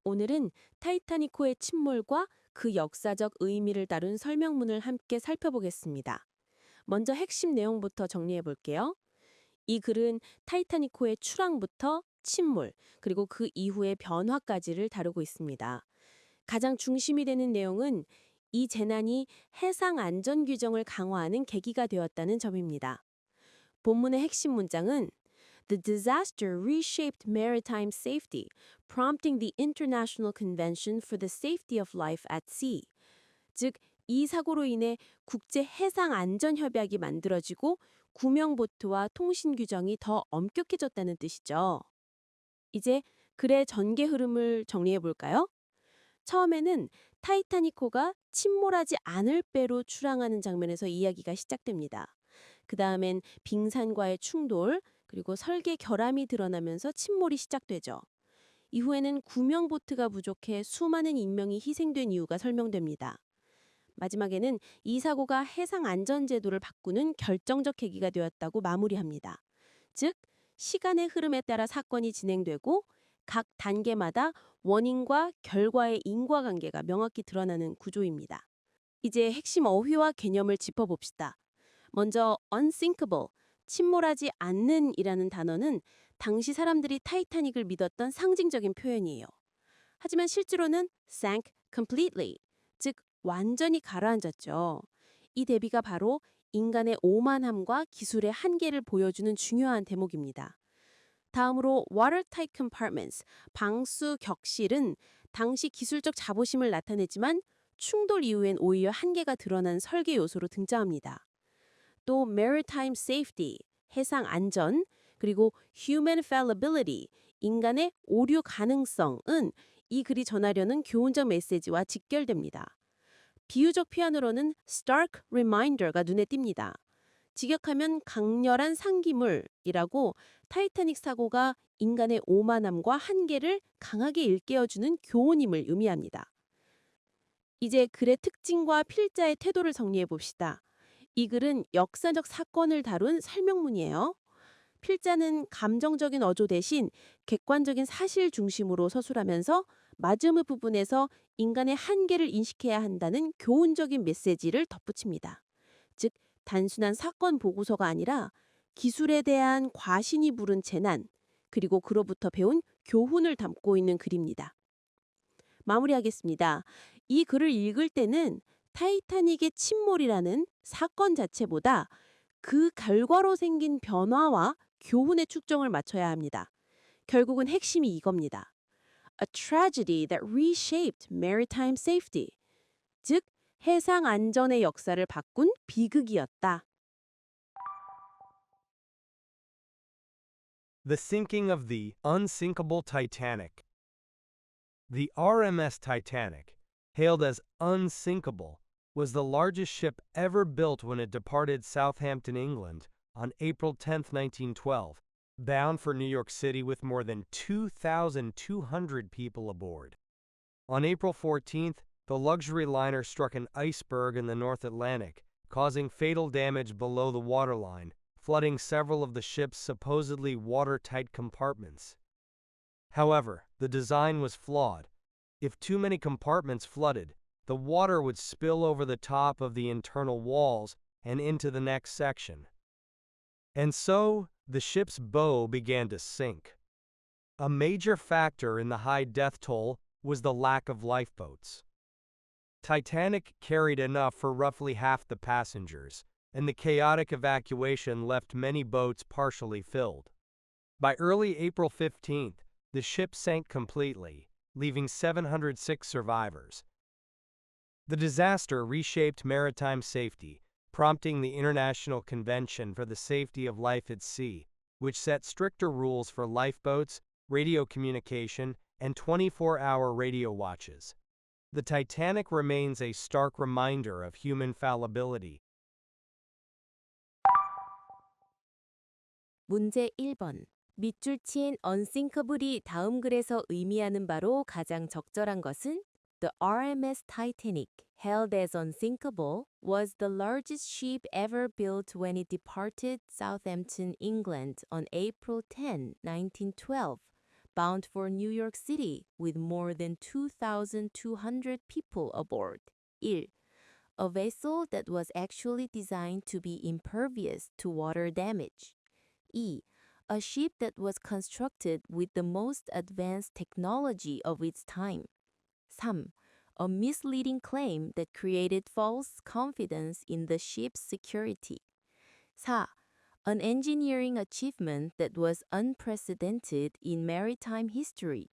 오늘은 타이타닉호의 침몰과 그 역사적 의미를 다룬 설명문을 함께 살펴보겠습니다. 먼저 핵심 내용부터 정리해 볼게요. 이 글은 타이타닉호의 출항부터 침몰, 그리고 그 이후의 변화까지를 다루고 있습니다. 가장 중심이 되는 내용은 이 재난이 해상 안전 규정을 강화하는 계기가 되었다는 점입니다. 본문의 핵심 문장은 The disaster reshaped maritime safety, prompting the International Convention for the Safety of Life at Sea. 즉, 이 사고로 인해 국제 해상 안전 협약이 만들어지고 구명보트와 통신 규정이 더 엄격해졌다는 뜻이죠. 이제 글의 전개 흐름을 정리해 볼까요? 처음에는 타이타닉호가 침몰하지 않을 배로 출항하는 장면에서 이야기가 시작됩니다. 그 다음엔 빙산과의 충돌, 그리고 설계 결함이 드러나면서 침몰이 시작되죠. 이후에는 구명보트가 부족해 수많은 인명이 희생된 이유가 설명됩니다. 마지막에는 이 사고가 해상 안전제도를 바꾸는 결정적 계기가 되었다고 마무리합니다. 즉, 시간의 흐름에 따라 사건이 진행되고 각 단계마다 원인과 결과의 인과관계가 명확히 드러나는 구조입니다. 이제 핵심 어휘와 개념을 짚어봅시다. 먼저 unsinkable, 침몰하지 않는 이라는 단어는 당시 사람들이 타이타닉을 믿었던 상징적인 표현이에요. 하지만 실제로는 sank completely, 즉 완전히 가라앉았죠. 이 대비가 바로 인간의 오만함과 기술의 한계를 보여주는 중요한 대목입니다. 다음으로 watertight compartments, 방수 격실은 당시 기술적 자부심을 나타내지만 충돌 이후엔 오히려 한계가 드러난 설계 요소로 등장합니다. 또 maritime safety, 해상 안전, 그리고 human fallibility, 인간의 오류 가능성은 이 글이 전하려는 교훈적 메시지와 직결됩니다. 비유적 표현으로는 stark reminder가 눈에 띕니다. 직역하면 강렬한 상기물이라고 타이타닉 사고가 인간의 오만함과 한계를 강하게 일깨워주는 교훈임을 의미합니다. 이제 글의 특징과 필자의 태도를 정리해 봅시다. 이 글은 역사적 사건을 다룬 설명문이에요. 필자는 감정적인 어조 대신 객관적인 사실 중심으로 서술하면서 마지막 부분에서 인간의 한계를 인식해야 한다는 교훈적인 메시지를 덧붙입니다. 즉, 단순한 사건 보고서가 아니라 기술에 대한 과신이 부른 재난, 그리고 그로부터 배운 교훈을 담고 있는 글입니다. 마무리하겠습니다. 이 글을 읽을 때는 타이타닉의 침몰이라는 사건 자체보다 그 결과로 생긴 변화와 교훈의 축정을 맞춰야 합니다. 결국은 핵심이 이겁니다. A tragedy that reshaped maritime safety. 즉, 해상 안전의 역사를 바꾼 비극이었다. The sinking of the unsinkable Titanic. The RMS Titanic, hailed as unsinkable, was the largest ship ever built when it departed Southampton, England, on April 10, 1912, bound for New York City with more than 2,200 people aboard. On April 14th, the luxury liner struck an iceberg in the North Atlantic, causing fatal damage below the waterline, flooding several of the ship's supposedly watertight compartments. However, the design was flawed. If too many compartments flooded, the water would spill over the top of the internal walls and into the next section. And so, the ship's bow began to sink. A major factor in the high death toll was the lack of lifeboats. Titanic carried enough for roughly half the passengers, and the chaotic evacuation left many boats partially filled. By early April 15th, the ship sank completely, leaving 706 survivors. The disaster reshaped maritime safety, prompting the International Convention for the Safety of Life at Sea, which set stricter rules for lifeboats, radio communication, and 24-hour radio watches. The Titanic remains a stark reminder of human fallibility. 문제 1번. 밑줄 치인 unsinkable이 다음 글에서 의미하는 바로 가장 적절한 것은 The RMS Titanic, hailed as unsinkable, was the largest ship ever built when it departed Southampton, England on April 10, 1912, bound for New York City with more than 2,200 people aboard. 1. A vessel that was actually designed to be impervious to water damage. 2. A ship that was constructed with the most advanced technology of its time. 3. A misleading claim that created false confidence in the ship's security. 4. An engineering achievement that was unprecedented in maritime history.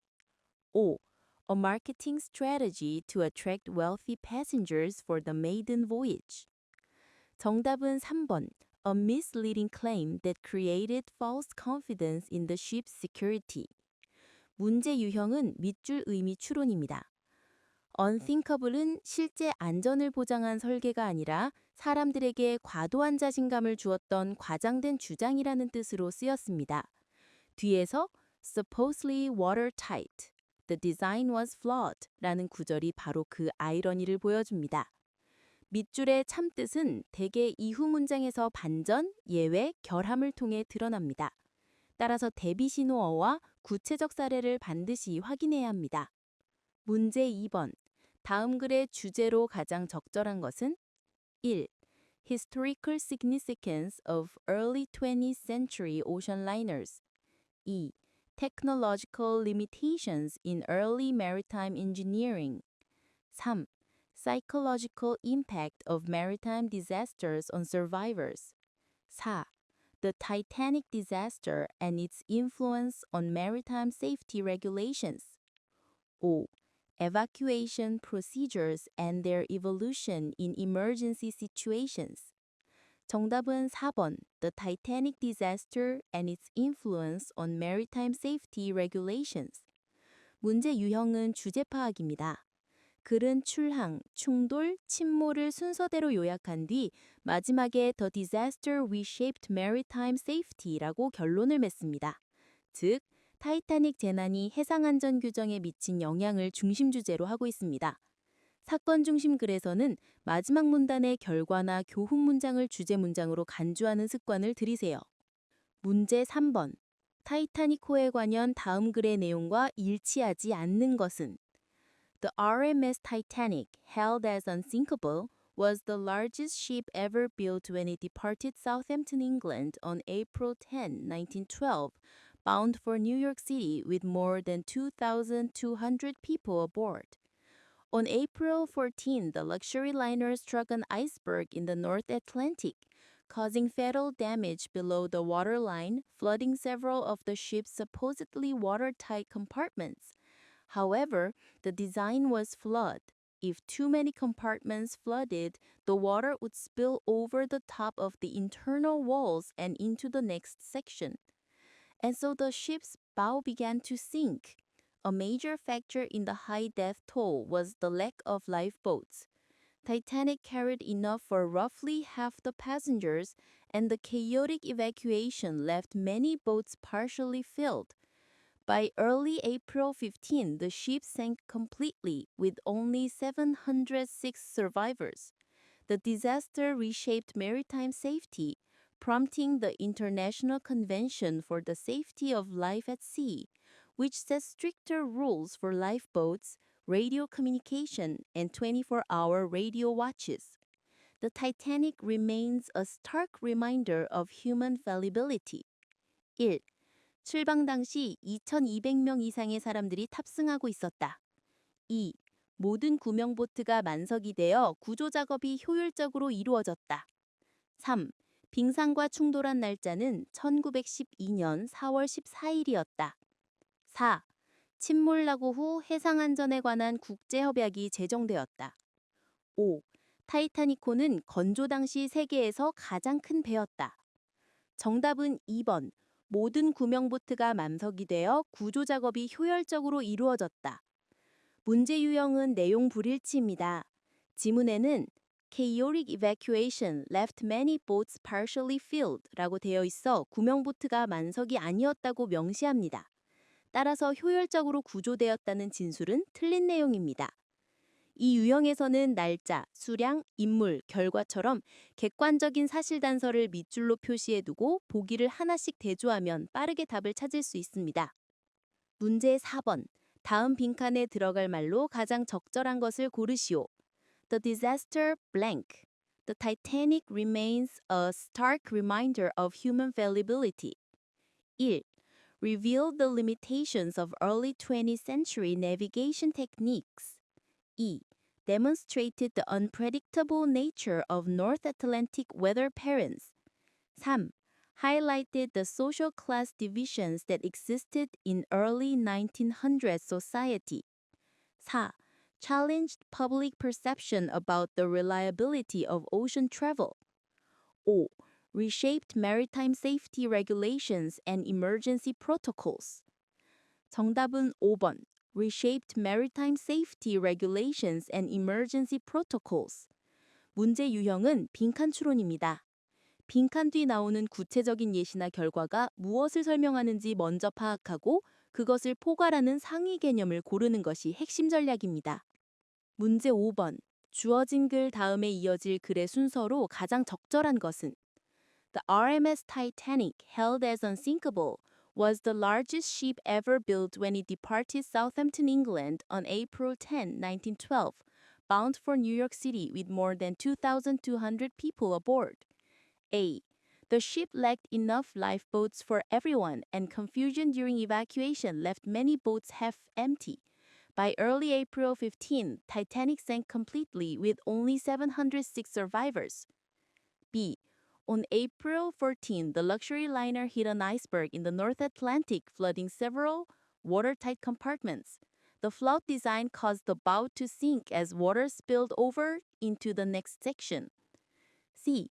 5. A marketing strategy to attract wealthy passengers for the maiden voyage. 정답은 3번. A misleading claim that created false confidence in the ship's security. 문제 유형은 밑줄 의미 추론입니다. unthinkable은 실제 안전을 보장한 설계가 아니라 사람들에게 과도한 자신감을 주었던 과장된 주장이라는 뜻으로 쓰였습니다. 뒤에서 supposedly watertight, the design was flawed 라는 구절이 바로 그 아이러니를 보여줍니다. 밑줄의 참뜻은 대개 이후 문장에서 반전, 예외, 결함을 통해 드러납니다. 따라서 대비 신호어와 구체적 사례를 반드시 확인해야 합니다. 문제 2번. 다음 글의 주제로 가장 적절한 것은 1. Historical significance of early 20th century ocean liners. 2. Technological limitations in early maritime engineering. 3. Psychological impact of maritime disasters on survivors. 4. The Titanic disaster and its influence on maritime safety regulations. 5. Evacuation procedures and their evolution in emergency situations. 정답은 4번. The Titanic disaster and its influence on maritime safety regulations. 문제 유형은 주제 파악입니다. 글은 출항, 충돌, 침몰을 순서대로 요약한 뒤 마지막에 The disaster reshaped maritime safety라고 결론을 맺습니다. 즉, 타이타닉 재난이 해상 안전 규정에 미친 영향을 중심 주제로 하고 있습니다. 사건 중심 글에서는 마지막 문단의 결과나 교훈 문장을 주제 문장으로 간주하는 습관을 들이세요. 문제 3번. 타이타닉호에 관련 다음 글의 내용과 일치하지 않는 것은 The RMS Titanic, hailed as unsinkable, was the largest ship ever built when it departed Southampton, England on April 10, 1912, bound for New York City with more than 2,200 people aboard. On April 14, the luxury liner struck an iceberg in the North Atlantic, causing fatal damage below the waterline, flooding several of the ship's supposedly watertight compartments. However, the design was flawed. If too many compartments flooded, the water would spill over the top of the internal walls and into the next section. And so the ship's bow began to sink. A major factor in the high death toll was the lack of lifeboats. Titanic carried enough for roughly half the passengers, and the chaotic evacuation left many boats partially filled. By early April 15, the ship sank completely with only 706 survivors. The disaster reshaped maritime safety, prompting the International Convention for the Safety of Life at Sea, which sets stricter rules for lifeboats, radio communication, and 24-hour radio watches. The Titanic remains a stark reminder of human fallibility. 1. 출방 당시 2,200명 이상의 사람들이 탑승하고 있었다. 2. 모든 구명보트가 만석이 되어 구조 작업이 효율적으로 이루어졌다. 3. 빙상과 충돌한 날짜는 1912년 4월 14일이었다. 4. 침몰 사고 후 해상안전에 관한 국제협약이 제정되었다. 5. 타이타닉호는 건조 당시 세계에서 가장 큰 배였다. 정답은 2번. 모든 구명보트가 만석이 되어 구조 작업이 효율적으로 이루어졌다. 문제 유형은 내용 불일치입니다. 지문에는 Chaotic evacuation left many boats partially filled 라고 되어 있어 구명보트가 만석이 아니었다고 명시합니다. 따라서 효율적으로 구조되었다는 진술은 틀린 내용입니다. 이 유형에서는 날짜, 수량, 인물, 결과처럼 객관적인 사실 단서를 밑줄로 표시해두고 보기를 하나씩 대조하면 빠르게 답을 찾을 수 있습니다. 문제 4번. 다음 빈칸에 들어갈 말로 가장 적절한 것을 고르시오. The disaster blank. The Titanic remains a stark reminder of human fallibility. 1. Reveal the limitations of early 20th century navigation techniques. 2. Demonstrated the unpredictable nature of North Atlantic weather patterns. 3. Highlighted the social class divisions that existed in early 1900s society. 4. Challenged public perception about the reliability of ocean travel. 5. Reshaped maritime safety regulations and emergency protocols. 정답은 5번. Reshaped maritime safety regulations and emergency protocols. 문제 유형은 빈칸 추론입니다. 빈칸 뒤 나오는 구체적인 예시나 결과가 무엇을 설명하는지 먼저 파악하고 그것을 포괄하는 상위 개념을 고르는 것이 핵심 전략입니다. 문제 5번. 주어진 글 다음에 이어질 글의 순서로 가장 적절한 것은 The RMS Titanic, hailed as unsinkable, was the largest ship ever built when it departed Southampton, England on April 10, 1912, bound for New York City with more than 2,200 people aboard. A. The ship lacked enough lifeboats for everyone, and confusion during evacuation left many boats half empty. By early April 15, Titanic sank completely with only 706 survivors. B. On April 14, the luxury liner hit an iceberg in the North Atlantic, flooding several watertight compartments. The flawed design caused the bow to sink as water spilled over into the next section. C.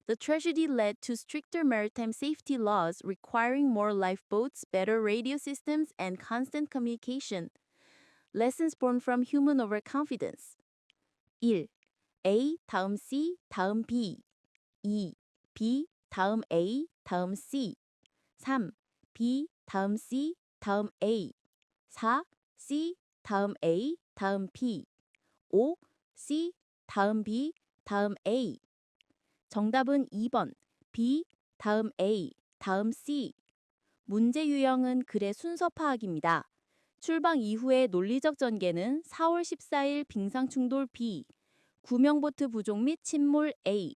The tragedy led to stricter maritime safety laws requiring more lifeboats, better radio systems, and constant communication. Lessons born from human overconfidence. 1. A 다음 C 다음 B. 2. B 다음 A 다음 C. 3. B 다음 C 다음 A. 4. C 다음 A 다음 B. 5. C 다음 B 다음 A. 정답은 2번. B 다음 A 다음 C. 문제 유형은 글의 순서 파악입니다. 출방 이후의 논리적 전개는 4월 14일 빙상 충돌 B, 구명보트 부족 및 침몰 A,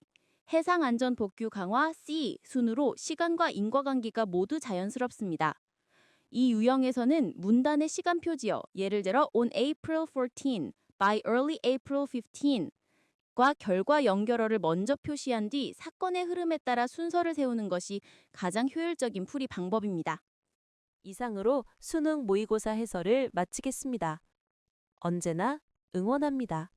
해상 안전 복규 강화 C 순으로 시간과 인과관계가 모두 자연스럽습니다. 이 유형에서는 문단의 시간표 지어 예를 들어 on April 14, by early April 15 과 결과 연결어를 먼저 표시한 뒤 사건의 흐름에 따라 순서를 세우는 것이 가장 효율적인 풀이 방법입니다. 이상으로 수능 모의고사 해설을 마치겠습니다. 언제나 응원합니다.